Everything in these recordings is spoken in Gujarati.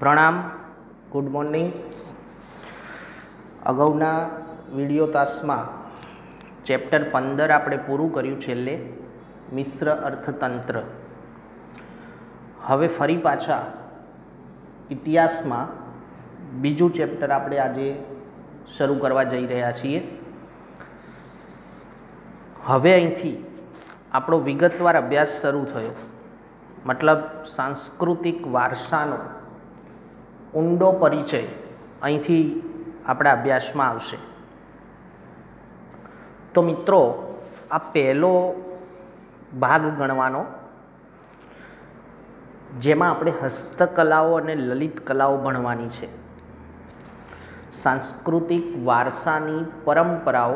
प्रणाम, गुड मॉर्निंग। अगाउना विडियो तास में चैप्टर 15 आपणे पूरुं कर्युं छेल्ले मिश्र अर्थतंत्र। हवे फरी पाछा इतिहास में बीजू चैप्टर आपणे आजे शरू करवा जई रह्या छीए। हवे अहींथी आपणो विगतवार अभ्यास शरू थयो, मतलब सांस्कृतिक वारसानो ऊंडो परिचय अहींथी आपणा अभ्यास में आवशे। तो मित्रों, आ पहलो भाग गणवानो, जेमां आपणे हस्तकलाओ अने ललित कलाओ भणवानी छे। सांस्कृतिक वारसानी परंपराओ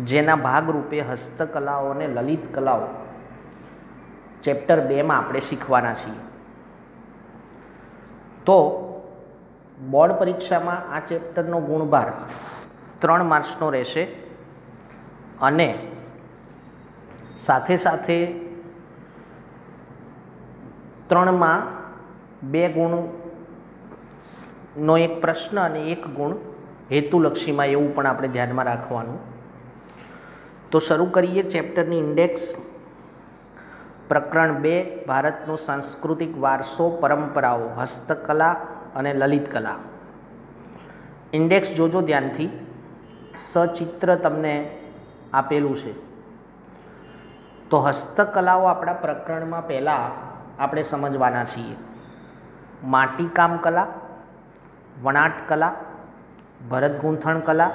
जेना भागरूपे हस्तकलाओ अने ललित कलाओ चैप्टर 2 में आपणे शीखवाना छीए। तो बोर्ड परीक्षा में आ चैप्टरनो गुणभार 3 मार्क्सनो रहेशे अने साथे साथे 3 में 2 गुणनो एक प्रश्न अने 1 गुण हेतुलक्षी में एवुं पण आपणे ध्यान में राखवानुं। तो शुरू करिए चैप्टरनी इंडेक्स। प्रकरण 2 भारतनो सांस्कृतिक वारसो परंपराओ हस्तकला अने ललित कला। इंडेक्स जोजो ध्यानथी, सचित्र तमने आपेलू छे। तो हस्तकलाओ आपणा प्रकरण में पहला आपणे समजवाना छीए। माटीकाम कला, वणाट कला, भरत गूंथण कला,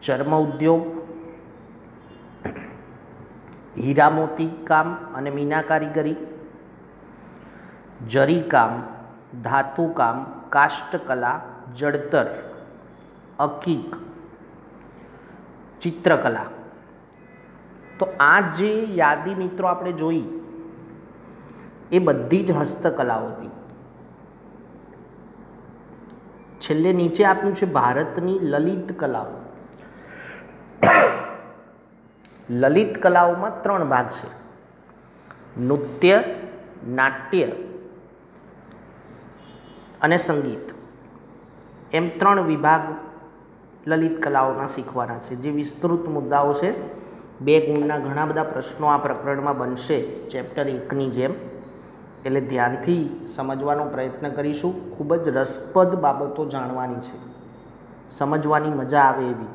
चर्म उद्योग, हीरा मोती काम अने मीना कारीगरी, जरी काम, धातु काम, काष्ठकला, जड़तर, अकीक, चित्रकला। तो आ जे यादी मित्रों आपणे जोई ए बधी ज हस्तकलाओ हती। छेल्ले नीचे आप्युं छे भारतनी ललित कलाओ। ललित कलाओं में 3 भाग है, नृत्य, नाट्य अने संगीत। एम 3 विभाग ललित कलाओं शीखवाना है, जे विस्तृत मुद्दाओं से 2 गुणना घणा बधा प्रश्नों आ प्रकरण में बनशे चैप्टर 1 नी जेम। एटले ध्यानथी समझवानो प्रयत्न करीशुं। खूब ज रसप्रद बाबतो जाणवानी छे, समझवानी मजा आवे एवी।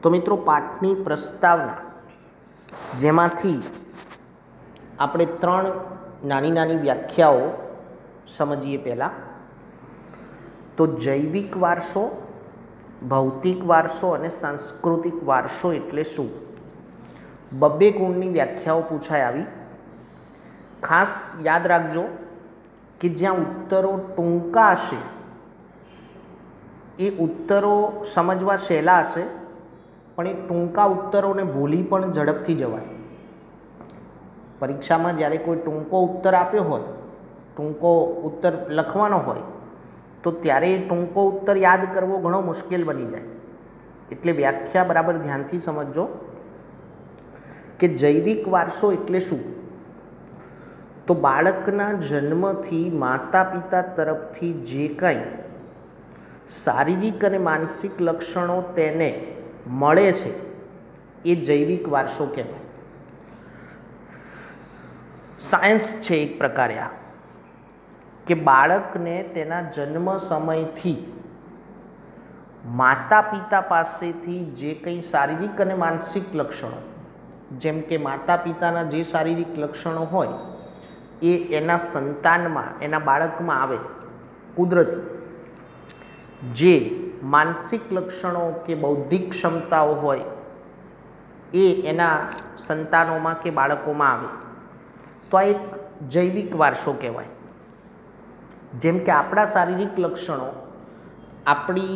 तो मित्रों, पाठनी प्रस्तावना जेमांथी आपणे 3 नानी नानी व्याख्याओ समझीए। पहला तो जैविक वारसो, भौतिक वारसो अने सांस्कृतिक वारसो एटले शुं। 2 गुणनी व्याख्याओ पूछाय आवी। खास याद राखजो कि ज्यां उत्तरो टूंका हशे ए उत्तरो समझवा सहेला हशे, पण ए टूंका उत्तरोने भूली पण झड़पथी जवाय। परीक्षा में ज्यारे कोई टूंको उत्तर आप्यो होय, टूंको उत्तर लखवानो होय, तो त्यारे ए टूंको उत्तर याद करवो घणो मुश्केल बनी जाय। एटले व्याख्या बराबर ध्यानथी समझजो कि जैविक वारसो एटले शुं। तो बाळकना जन्मथी माता पिता तरफथी जे कांई शारीरिक अने मानसिक लक्षणों तेने मळे छे ए जैविक वारसो कहेवाय। सायन्स छे एक प्रकारे आ कि बाळकने तेना जन्म समयथी माता पिता पासेथी जे कंई शारीरिक अने मानसिक लक्षणों, जेम के माता पिताना जे शारीरिक लक्षणों होय ए एना संतानमां, एना बाळकमां आवे कुदरती। जे मानसिक लक्षणों के बौद्धिक क्षमताओं होय ए एना संतानोमां के बाळकोमां आवे तो आ एक जैविक वारसो कहेवाय। जेम के आपणा शारीरिक लक्षणों, आपणी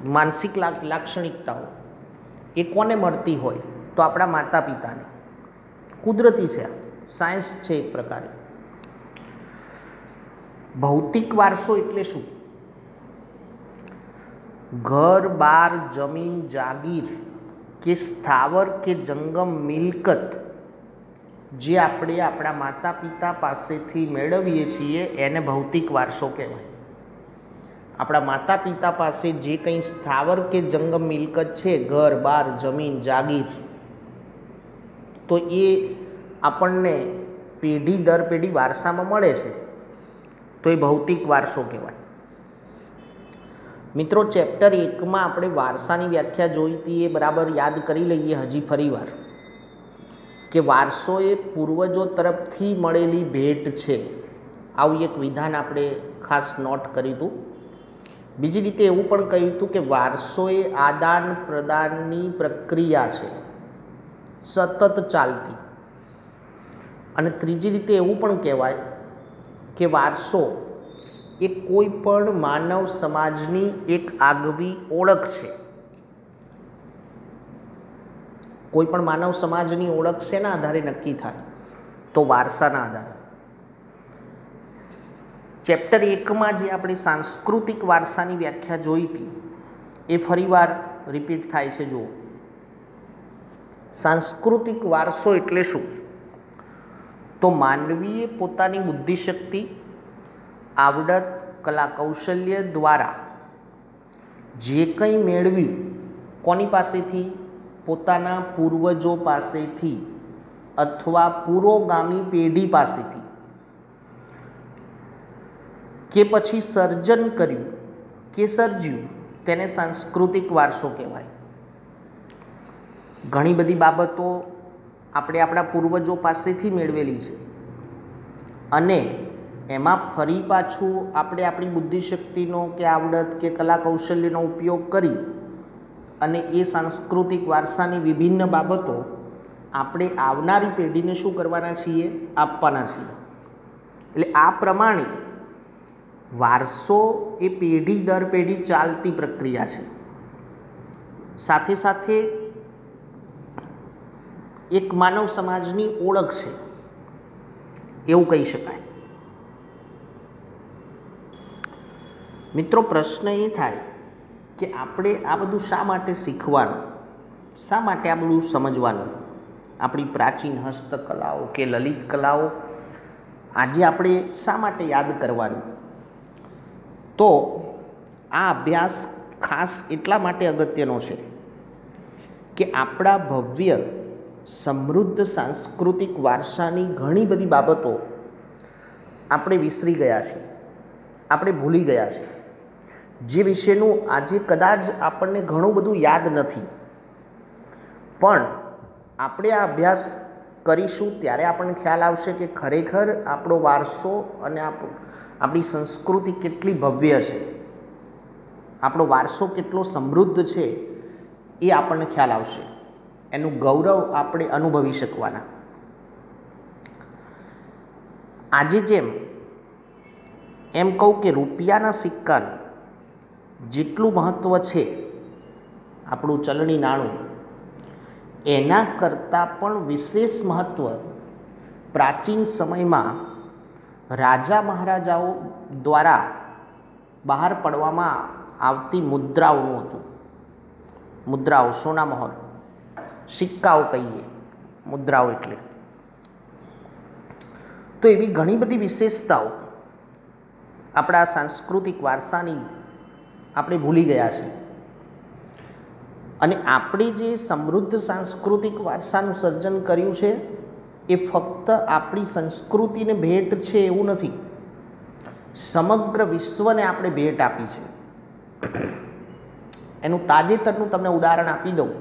मानसिक लाक्षणिकताओं ए कोने मळती होय तो आपणा माता पिताने। कुदरती है, सायन्स है एक प्रकारे। भौतिक वारसो एटले शुं। घर बार जमीन जागीर के स्थावर के जंगम मिलकत જે આપણે આપણા માતા પિતા પાસેથી મેળવીએ છીએ એને ભૌતિક વારસો કહેવાય. આપણા માતા પિતા પાસે જે કંઈ સ્થાવર કે જંગમ મિલકત છે, ઘર બાર જમીન જાગીર, તો એ આપણને પેઢી દર પેઢી વારસામાં મળે છે, તો એ ભૌતિક વારસો કહેવાય. મિત્રો, ચેપ્ટર 1માં આપણે વારસાની વ્યાખ્યા જોઈ હતી, એ બરાબર યાદ કરી લઈએ હજી ફરીવાર કે વારસો એ પૂર્વજો તરફથી મળેલી ભેટ છે. આવું એક વિધાન આપણે ખાસ નોટ કર્યું હતું. બીજી રીતે એવું પણ કહ્યું હતું કે વારસો એ આદાન પ્રદાનની પ્રક્રિયા છે, સતત ચાલતી. અને ત્રીજી રીતે એવું પણ કહેવાય કે વારસો એ કોઈ પણ માનવ સમાજની એક આગવી ઓળખ છે. કોઈ પણ માનવ સમાજની ઓળખ શેના આધારે નક્કી થાય? તો વારસાના આધારે. ચેપ્ટર 1માં જે આપણે સાંસ્કૃતિક વારસાની વ્યાખ્યા જોઈ હતી એ ફરીવાર રિપીટ થાય છે. જુઓ, સાંસ્કૃતિક વારસો એટલે શું? તો માનવીએ પોતાની બુદ્ધિશક્તિ, આવડત, કલા કૌશલ્ય દ્વારા જે કંઈ મેળવ્યું, કોની પાસેથી? પોતાના પૂર્વજો પાસેથી અથવા પૂર્વગામી પેઢી પાસેથી, કે પછી સર્જન કર્યું કે સર્જ્યું, તેને સાંસ્કૃતિક વારસો કહેવાય. ઘણી બધી બાબતો આપણે આપણા પૂર્વજો પાસેથી મેળવેલી છે અને એમાં ફરી પાછું આપણે આપણી બુદ્ધિશક્તિનો કે આવડત કે કલા કૌશલ્યનો ઉપયોગ કરી અને એ સાંસ્કૃતિક વારસાની વિભિન્ન બાબતો આપણે આવનારી પેઢીને શું કરવાના છીએ? આપવાના છીએ. એટલે આ પ્રમાણે વારસો એ પેઢી દર પેઢી ચાલતી પ્રક્રિયા છે. સાથે સાથે એક માનવ સમાજની ઓળખ છે એવું કહી શકાય. મિત્રો, પ્રશ્ન એ થાય કે આપણે આ બધું શા માટે શીખવાનું, શા માટે આ બધું સમજવાનું? આપણી પ્રાચીન હસ્તકલાઓ કે લલિત કલાઓ આજે આપણે શા માટે યાદ કરવાની? તો આ અભ્યાસ ખાસ એટલા માટે અગત્યનો છે કે આપણા ભવ્ય સમૃદ્ધ સાંસ્કૃતિક વારસાની ઘણી બધી બાબતો આપણે વિસરી ગયા છીએ, આપણે ભૂલી ગયા છીએ, જે વિશેનું આજે કદાચ આપણને ઘણું બધું યાદ નથી. પણ આપણે આ અભ્યાસ કરીશું ત્યારે આપણને ખ્યાલ આવશે કે ખરેખર આપણો વારસો અને આપણી સંસ્કૃતિ કેટલી ભવ્ય છે, આપણો વારસો કેટલો સમૃદ્ધ છે એ આપણને ખ્યાલ આવશે. એનું ગૌરવ આપણે અનુભવી શકવાના. આજે જેમ એમ કહું કે રૂપિયાના સિક્કાનું જેટલું મહત્ત્વ છે આપણું ચલણી નાણું, એના કરતાં પણ વિશેષ મહત્ત્વ પ્રાચીન સમયમાં રાજા મહારાજાઓ દ્વારા બહાર પાડવામાં આવતી મુદ્રાઓનું હતું. મુદ્રાઓ, સોના મહોર, સિક્કાઓ કહીએ, મુદ્રાઓ એટલે. તો એવી ઘણી બધી વિશેષતાઓ આપણા સાંસ્કૃતિક વારસાની આપણે ભૂલી ગયા છીએ. અને આપણે જે સમૃદ્ધ સાંસ્કૃતિક વારસાનું સર્જન કર્યું છે એ ફક્ત આપણી સંસ્કૃતિને ભેટ છે એવું નથી, સમગ્ર વિશ્વને આપણે ભેટ આપી છે. એનું તાજેતરનું તમને ઉદાહરણ આપી દઉં.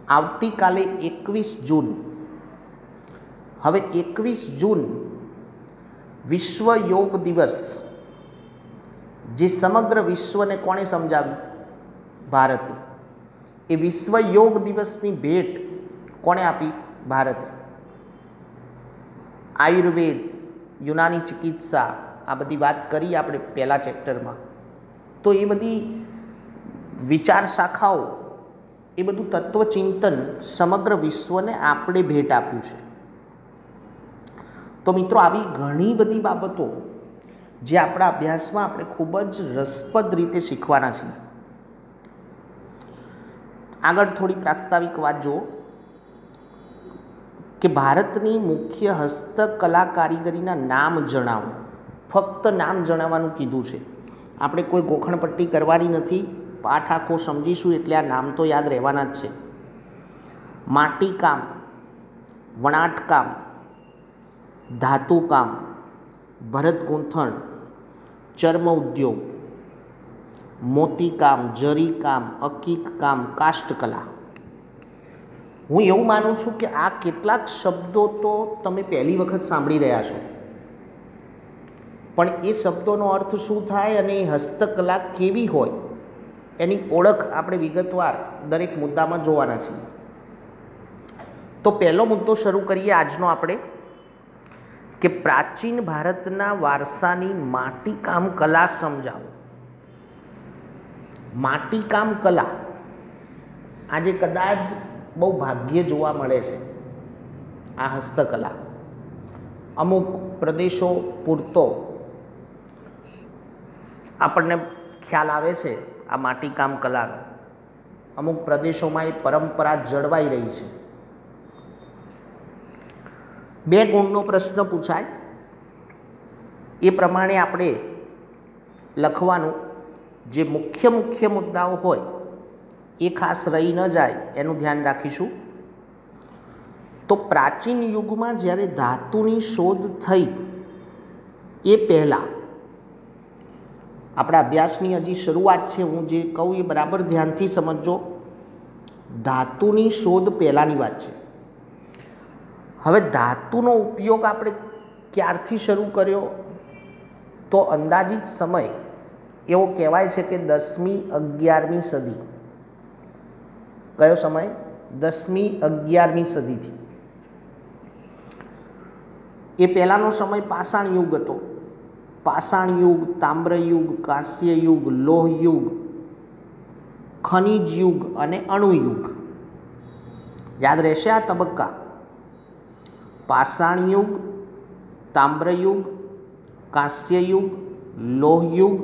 આવતીકાલે 21 જૂન, હવે 21 જૂન વિશ્વ યોગ દિવસ, જે સમગ્ર વિશ્વને કોણે સમજાવ્યું? ભારતે. એ વિશ્વ યોગ દિવસની ભેટ કોણે આપી? ભારતે. આયુર્વેદ, યુનાની ચિકિત્સા, આ બધી વાત કરી આપણે પહેલા ચેપ્ટરમાં. તો એ બધી વિચાર શાખાઓ, એ બધું તત્વચિંતન સમગ્ર વિશ્વને આપણે ભેટ આપ્યું છે. તો મિત્રો, આવી ઘણી બધી બાબતો જે આપણા અભ્યાસમાં આપણે ખૂબ જ રસપ્રદ રીતે શીખવાના છીએ. આગળ થોડી પ્રાસ્તાવિક વાત જુઓ કે ભારતની મુખ્ય હસ્તકલા કારીગરીના નામ જણાવો. ફક્ત નામ જણાવવાનું કીધું છે. આપણે કોઈ ગોખણપટ્ટી કરવાની નથી. પાઠ આખો સમજીશું એટલે આ નામ તો યાદ રહેવાના જ છે. માટીકામ, વણાટકામ, ધાતુકામ, ભરત ગૂંથણ, ચર્મ ઉદ્યોગ, મોતીકામ, જરીકામ, અકીકકામ, કાષ્ઠકલા. હું એવું માનું છું કે આ કેટલાક શબ્દો તો તમે પહેલી વખત સાંભળી રહ્યા છો, પણ એ શબ્દોનો અર્થ શું થાય અને એ હસ્તકલા કેવી હોય એની ઓળખ આપણે વિગતવાર દરેક મુદ્દામાં જોવાના છીએ. તો પહેલો મુદ્દો શરૂ કરીએ આજનો આપણે, કે પ્રાચીન ભારતના વારસાની માટીકામ કલા સમજાવો. માટીકામ કલા આજે કદાચ બહુ ભાગ્યે જોવા મળે છે. આ હસ્તકલા અમુક પ્રદેશો પૂરતો આપણને ખ્યાલ આવે છે આ માટીકામ કલાનો. અમુક પ્રદેશોમાં એ પરંપરા જળવાઈ રહી છે. 2 ગુણનો પ્રશ્ન પૂછાય એ પ્રમાણે આપણે લખવાનું. જે મુખ્ય મુદ્દાઓ હોય એ ખાસ રહી ન જાય એનું ધ્યાન રાખીશું. તો પ્રાચીન યુગમાં જ્યારે ધાતુની શોધ થઈ એ પહેલાં, આપણા અભ્યાસની હજી શરૂઆત છે, હું જે કહું એ બરાબર ધ્યાનથી સમજજો. ધાતુની શોધ પહેલાંની વાત છે. હવે ધાતુનો ઉપયોગ આપણે ક્યારથી શરૂ કર્યો? તો અંદાજિત સમય એવો કહેવાય છે કે 10મી 11મી સદી. કયો સમય? 10મી 11મી સદીથી. એ પહેલાંનો સમય પાષાણ યુગ હતો. પાષાણ યુગ, તામ્ર યુગ, કાંસ્ય યુગ, લોહ યુગ, ખનિજ યુગ અને અણુ યુગ. યાદ રહેશે આ તબક્કા. પાષાણ યુગ, તામ્ર યુગ, કાંસ્ય યુગ, લોહ યુગ,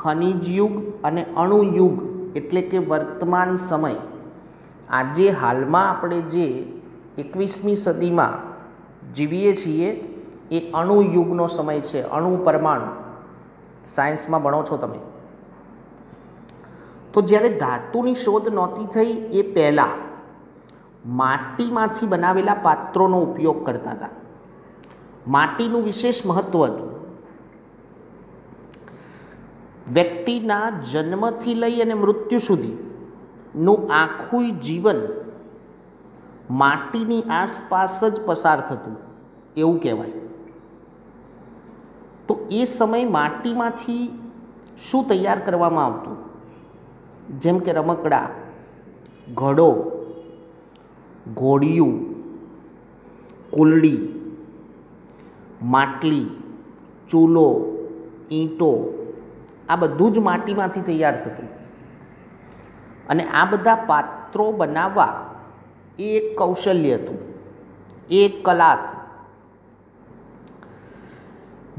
ખનિજ યુગ અને અણુ યુગ, એટલે કે વર્તમાન સમય. આજે હાલમાં આપણે જે 21મી સદીમાં જીવીએ છીએ એ અણુ યુગનો સમય છે. અણુ પરમાણુ સાયન્સમાં ભણો છો તમે. તો જ્યારે ધાતુની શોધ નહોતી થઈ એ પહેલાં માટીમાંથી બનાવેલા પાત્રોનો ઉપયોગ કરતા હતા. માટીનું વિશેષ મહત્ત્વ હતું. વ્યક્તિના જન્મથી લઈ અને મૃત્યુ સુધીનું આખું જીવન માટીની આસપાસ જ પસાર થતું એવું કહેવાય. તો એ સમય માટીમાંથી શું તૈયાર કરવામાં આવતું? જેમ કે રમકડા, ઘડો, ઘોડિયું, કુલડી, માટલી, ચૂલો, ઈંટો, આ બધું જ માટીમાંથી તૈયાર થતું. અને આ બધા પાત્રો બનાવવા એ એક કૌશલ્ય હતું, એ એક કલા હતી.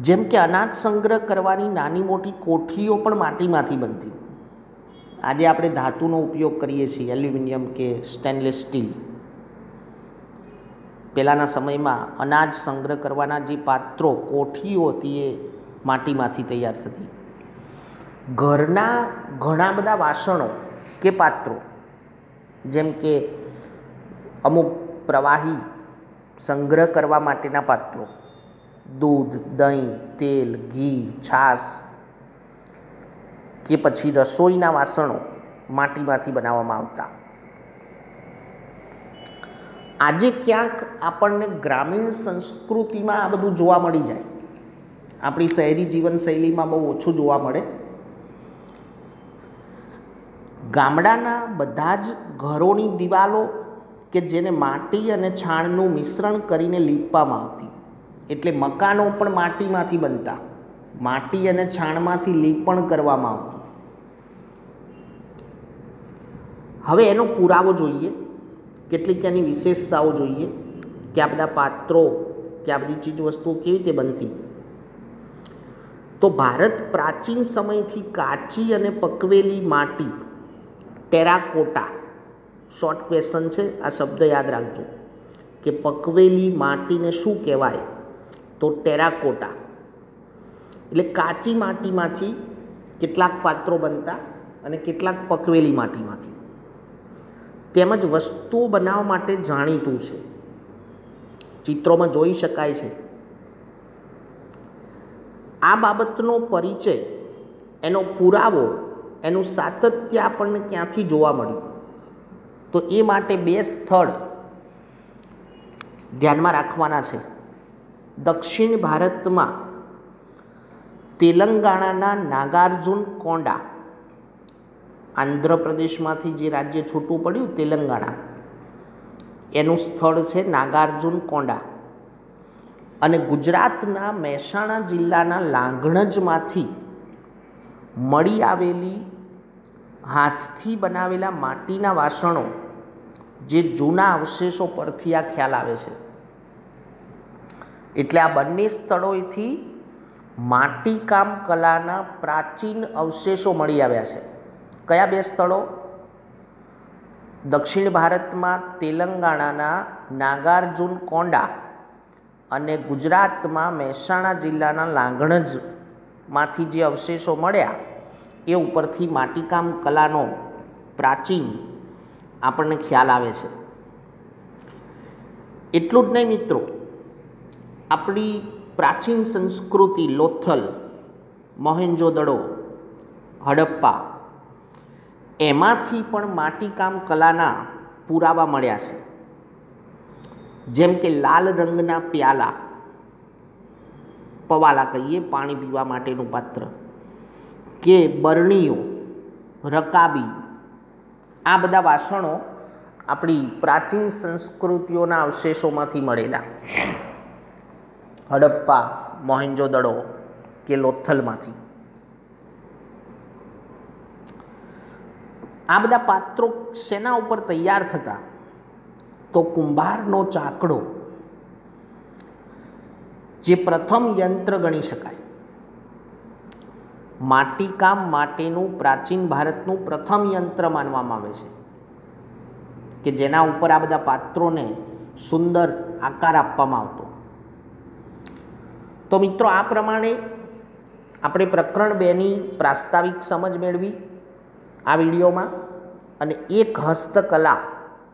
જેમ કે અનાજ સંગ્રહ કરવાની નાની મોટી કોઠીઓ પણ માટીમાંથી બનતી. આજે આપણે ધાતુનો ઉપયોગ કરીએ છીએ, એલ્યુમિનિયમ કે સ્ટેનલેસ સ્ટીલ. પહેલાંના સમયમાં અનાજ સંગ્રહ કરવાના જે પાત્રો, કોઠીઓ હતી એ માટીમાંથી તૈયાર થતી. ઘરના ઘણા બધા વાસણો કે પાત્રો, જેમ કે અમુક પ્રવાહી સંગ્રહ કરવા માટેના પાત્રો, દૂધ, દહીં, તેલ, ઘી, છાશ કે પછી રસોઈના વાસણો માટીમાંથી બનાવવામાં આવતા. આજે ક્યાંક આપણને ગ્રામીણ સંસ્કૃતિમાં આ બધું જોવા મળી જાય. આપણી શહેરી જીવનશૈલીમાં બહુ ઓછું જોવા મળે. ગામડાના બધા જ ઘરોની દિવાલો કે જેને માટી અને છાણનું મિશ્રણ કરીને લીપવામાં આવતી, એટલે મકાનો પણ માટીમાંથી બનતા. માટી અને છાણમાંથી લીપણ કરવામાં આવતું. હવે એનો પુરાવો જોઈએ, કેટલીક એની વિશેષતાઓ જોઈએ કે આ બધા પાત્રો કે આ બધી ચીજ વસ્તુઓ કેવી રીતે બનતી. તો ભારત પ્રાચીન સમયથી કાચી અને પકવેલી માટી, ટેરાકોટા, શોર્ટ ક્વેશ્ચન છે, આ શબ્દ યાદ રાખજો, કે પકવેલી માટીને શું કહેવાય? તો ટેરાકોટા. એટલે કાચી માટીમાંથી કેટલાક પાત્રો બનતા અને કેટલાક પકવેલી માટીમાંથી. તેમજ વસ્તુઓ બનાવવા માટે જાણીતું છે, ચિત્રોમાં જોઈ શકાય છે. આ બાબતનો પરિચય, એનો પુરાવો, એનું સાતત્ય આપણને ક્યાંથી જોવા મળ્યું? તો એ માટે બે સ્થળ ધ્યાનમાં રાખવાના છે. દક્ષિણ ભારતમાં તેલંગાણાના નાગાર્જુન કોંડા, આંધ્રપ્રદેશમાંથી જે રાજ્ય છૂટું પડ્યું તેલંગાણા, એનું સ્થળ છે નાગાર્જુન કોંડા. અને ગુજરાતના મહેસાણા જિલ્લાના લાંઘણજમાંથી મળી આવેલી હાથથી બનાવેલા માટીના વાસણો, જે જૂના અવશેષો પરથી આ ખ્યાલ આવે છે. એટલે આ બંને સ્થળોએથી માટીકામ કલાના પ્રાચીન અવશેષો મળી આવ્યા છે. કયા બે સ્થળો? દક્ષિણ ભારતમાં તેલંગાણાના નાગાર્જુન કોંડા અને ગુજરાતમાં મહેસાણા જિલ્લાના લાંઘણજમાંથી જે અવશેષો મળ્યા એ ઉપરથી માટીકામ કલાનો પ્રાચીન આપણને ખ્યાલ આવે છે. એટલું જ નહીં મિત્રો, આપણી પ્રાચીન સંસ્કૃતિ લોથલ, મોહેન્જોદડો, હડપ્પા, એમાંથી પણ માટીકામ કલાના પુરાવા મળ્યા છે. જેમ કે લાલ રંગના પ્યાલા, પવાલા કહીએ, પાણી પીવા માટેનું પાત્ર, કે બરણીઓ, રકાબી, આ બધા વાસણો આપણી પ્રાચીન સંસ્કૃતિઓના અવશેષોમાંથી મળેલા. હડપ્પા, મોહેન્જોદડો કે લોથલમાંથી. આ બધા પાત્રો શેના ઉપર તૈયાર થતા? તો કુંભારનો ચાકડો, જે પ્રથમ યંત્ર ગણી શકાય. માટીકામ માટેનું પ્રાચીન ભારતનું પ્રથમ યંત્ર માનવામાં આવે છે, કે જેના ઉપર આ બધા પાત્રોને સુંદર આકાર આપવામાં આવતો. તો મિત્રો, આ પ્રમાણે આપણે પ્રકરણ 2ની પ્રાસ્તાવિક સમજ મેળવી આ વિડીયોમાં, અને એક હસ્તકલા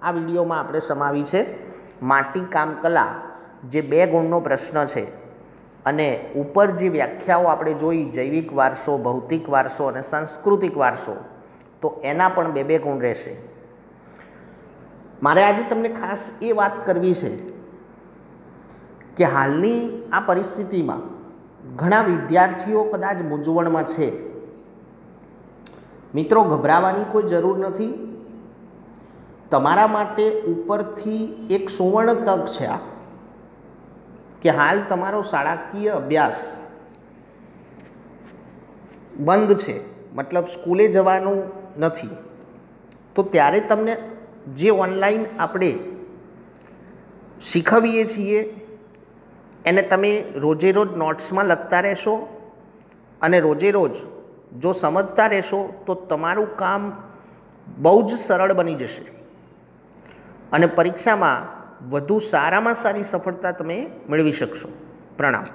આ વિડીયોમાં આપણે સમાવી છે, માટીકામ કલા, જે 2 ગુણનો પ્રશ્ન છે. અને ઉપર જે વ્યાખ્યાઓ આપણે જોઈ, જૈવિક વારસો, ભૌતિક વારસો અને સાંસ્કૃતિક વારસો, તો એના પણ 2-2 ગુણ રહેશે. મારે આજે તમને ખાસ એ વાત કરવી છે કે હાલની આ પરિસ્થિતિમાં ઘણા વિદ્યાર્થીઓ કદાચ મૂંઝવણમાં છે. મિત્રો, ગભરાવાની કોઈ જરૂર નથી. તમારા માટે ઉપરથી એક સુવર્ણ તક છે આ, કે હાલ તમારો શાળાકીય અભ્યાસ બંધ છે, મતલબ સ્કૂલે જવાનું નથી. તો ત્યારે તમને જે ઓનલાઈન આપણે શીખવીએ છીએ એને તમે રોજે રોજ નોટ્સમાં લખતા રહેશો, અને રોજે રોજ જો સમજતા રહેશો તો તમારું કામ બહુ જ સરળ બની જશે, અને પરીક્ષામાં વધુ સારામાં સારી સફળતા તમે મેળવી શકશો. પ્રણામ.